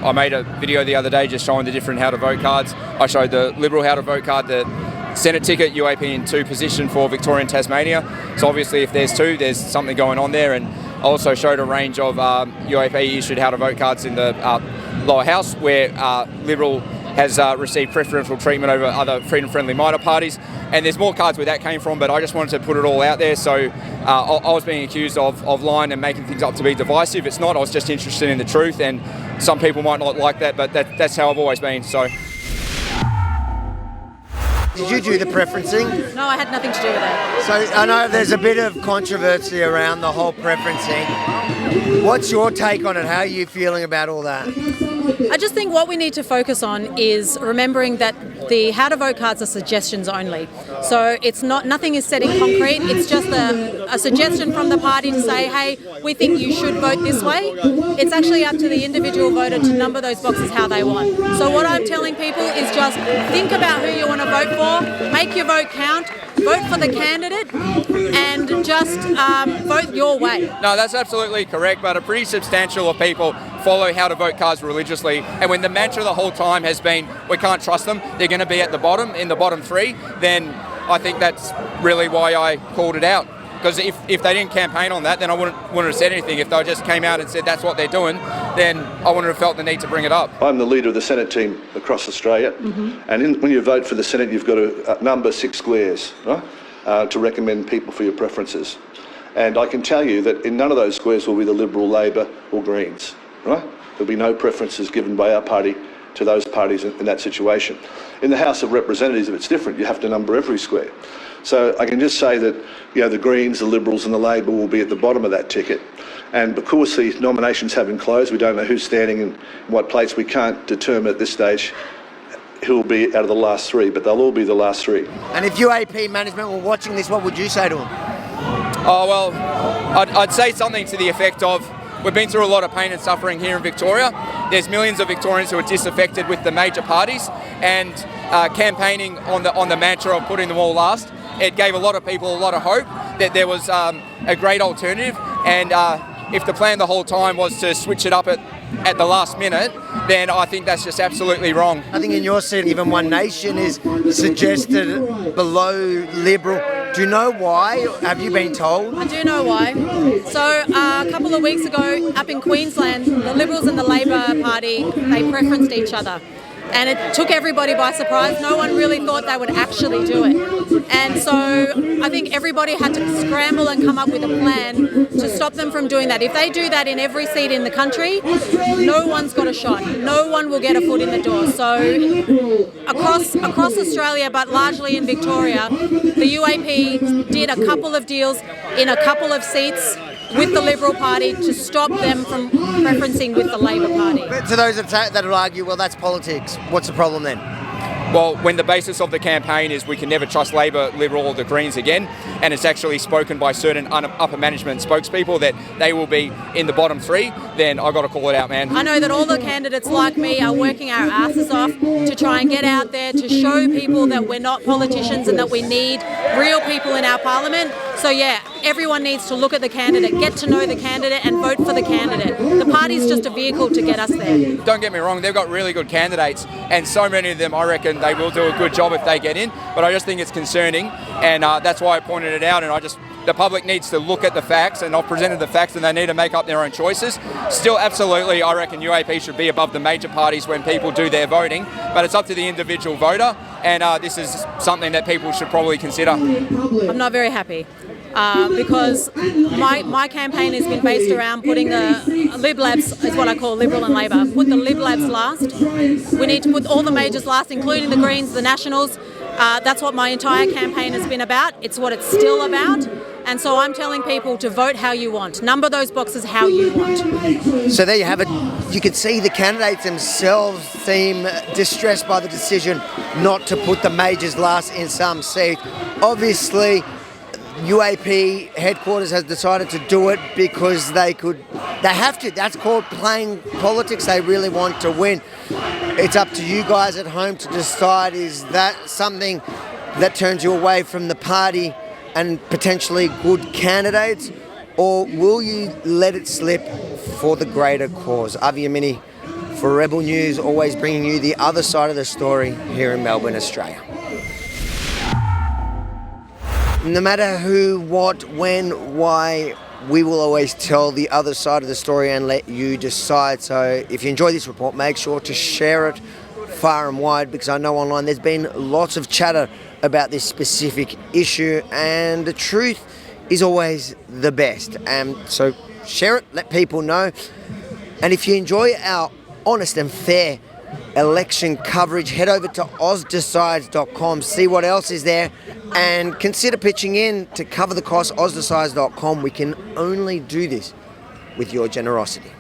I made a video the other day just showing the different how to vote cards. I showed the Liberal how to vote card, the Senate ticket, UAP in 2 position for Victoria and Tasmania. So obviously if there's 2, there's something going on there. And I also showed a range of UAP issued how to vote cards in the lower house where Liberal has received preferential treatment over other freedom-friendly minor parties. And there's more cards where that came from, but I just wanted to put it all out there. So I was being accused of lying and making things up to be divisive. It's not. I was just interested in the truth, and some people might not like that, but that's how I've always been. So. Did you do the preferencing? No, I had nothing to do with it. So I know there's a bit of controversy around the whole preferencing. What's your take on it? How are you feeling about all that? I just think what we need to focus on is remembering that the how to vote cards are suggestions only. So it's nothing is set in concrete. It's just a suggestion from the party to say, hey, we think you should vote this way. It's actually up to the individual voter to number those boxes how they want. So what I'm telling people is just think about who you want to vote for, make your vote count, vote for the candidate, and just vote your way. No, that's absolutely correct, but a pretty substantial of people follow how to vote cards religiously, and when the mantra the whole time has been we can't trust them, they're going to be at the bottom, in the bottom 3, then I think that's really why I called it out. Because if they didn't campaign on that, then I wouldn't have said anything. If they just came out and said that's what they're doing, then I wouldn't have felt the need to bring it up. I'm the leader of the Senate team across Australia, and when you vote for the Senate, you've got to number 6 squares, right, to recommend people for your preferences. And I can tell you that in none of those squares will be the Liberal, Labor or Greens, right? There'll be no preferences given by our party to those parties in that situation. In the House of Representatives, if it's different, you have to number every square. So I can just say that the Greens, the Liberals and the Labor will be at the bottom of that ticket. And because the nominations haven't closed, we don't know who's standing in what place, we can't determine at this stage who will be out of the last 3, but they'll all be the last 3. And if UAP management were watching this, what would you say to them? Oh, well, I'd say something to the effect of, we've been through a lot of pain and suffering here in Victoria. There's millions of Victorians who are disaffected with the major parties, and campaigning on the mantra of putting them all last, it gave a lot of people a lot of hope that there was a great alternative, and if the plan the whole time was to switch it up at the last minute, then I think that's just absolutely wrong. I think in your seat, even One Nation is suggested below Liberal. Do you know why? Have you been told? I do know why. So a couple of weeks ago up in Queensland, the Liberals and the Labor Party, they preferenced each other. And it took everybody by surprise. No one really thought they would actually do it. And so I think everybody had to scramble and come up with a plan to stop them from doing that. If they do that in every seat in the country, no one's got a shot. No one will get a foot in the door. So across Australia, but largely in Victoria, the UAP did a couple of deals in a couple of seats with the Liberal Party to stop them from preferencing with the Labor Party. But to those that will argue, well, that's politics. What's the problem then? Well, when the basis of the campaign is we can never trust Labor, Liberal or the Greens again, and it's actually spoken by certain upper management spokespeople that they will be in the bottom 3, then I've got to call it out, man. I know that all the candidates like me are working our asses off to try and get out there to show people that we're not politicians and that we need real people in our parliament. So yeah, everyone needs to look at the candidate, get to know the candidate and vote for the candidate. The party's just a vehicle to get us there. Don't get me wrong, they've got really good candidates, and so many of them I reckon they will do a good job if they get in, but I just think it's concerning, and that's why I pointed it out, and the public needs to look at the facts, and I've presented the facts, and they need to make up their own choices. Still, absolutely, I reckon UAP should be above the major parties when people do their voting, but it's up to the individual voter, and this is something that people should probably consider. I'm not very happy. Because my campaign has been based around putting the Lib Labs, is what I call Liberal and Labor, put the Lib Labs last. We need to put all the majors last, including the Greens, the Nationals. That's what my entire campaign has been about. It's what it's still about. And so I'm telling people to vote how you want. Number those boxes how you want. So there you have it. You can see the candidates themselves seem distressed by the decision not to put the majors last in some seats. Obviously, UAP headquarters has decided to do it because they have to. That's called playing politics. They really want to win. It's up to you guys at home to decide, is that something that turns you away from the party and potentially good candidates, or will you let it slip for the greater cause? Yemini, For Rebel News, always bringing you the other side of the story here in Melbourne, Australia. No matter who, what, when, why, we will always tell the other side of the story and let you decide. So if you enjoy this report, make sure to share it far and wide, because I know online there's been lots of chatter about this specific issue, and the truth is always the best. So share it, let people know. And if you enjoy our honest and fair election coverage, head over to ozdecides.com, see what else is there, and consider pitching in to cover the cost. ozdecides.com. We can only do this with your generosity.